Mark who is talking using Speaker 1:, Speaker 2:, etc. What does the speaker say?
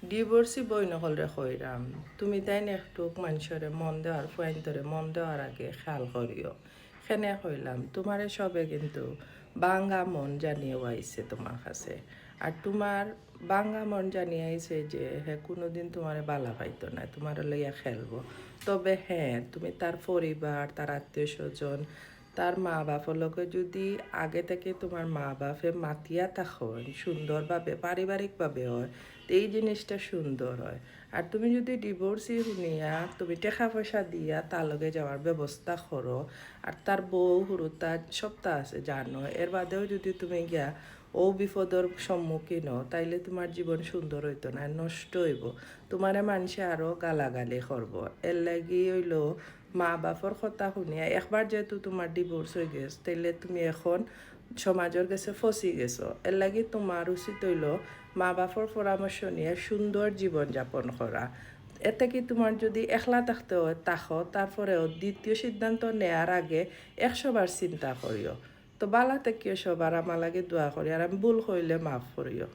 Speaker 1: Divorcee বই নহলে কইরাম তুমি তাই একটু মানুষরে মন দেওয়ার ফুয়াইন্তরে মন দেওয়ার আগে খেয়াল করিও সেনে কইলাম তোমারে সবে কিন্তু বাঙ্গা মন জানিয়ে আইছে তোমার কাছে আর তোমার বাঙ্গা মন জানিয়ে আইছে যে হ্যাঁ কোনোদিন তোমারে বালা পাইতো না তোমার লইয়া খেলবো তবে হ্যাঁ তুমি তার পরিবার তার আত্মীয় স্বজন তার মা বাপের লগে যদি আগে থেকে তোমার মা বাপে মাতিয়া থাকেন সুন্দরভাবে পারিবারিকভাবে হয় তো এই জিনিসটা সুন্দর হয় আর তুমি যদি ডিভোর্সই শুনিয়া তুমি টাকা পয়সা দিয়া তার লগে যাওয়ার ব্যবস্থা করো আর তার বউ হুরুতা সপ্তাহ আছে জানো এর বাদেও যদি তুমি গিয়া ও বিপদর সম্মুখীন হও তাইলে তোমার জীবন সুন্দর হইতো না নষ্ট হইব তোমারে মানুষে আরও গালাগালি করব এর লাগি হইল মা বাপর কথা শুনিয়া একবার যেহেতু তোমার ডিভোর্স হয়ে গেছে তাইলে তুমি এখন সমাজের কাছে ফসি গেছো এর লাগি তোমার উচিত হইল মা বাপর পরামর্শ নিয়ে সুন্দর জীবন যাপন করা এতে কি তোমার যদি একলা থাকতে হয় তাকো তারপরেও দ্বিতীয় সিদ্ধান্ত নেয়ার আগে 100 বার চিন্তা করিও তো বালা থেকে সবার আমার লাগে দোয়া করি আর আমি ভুল হইলে মাফ করিও।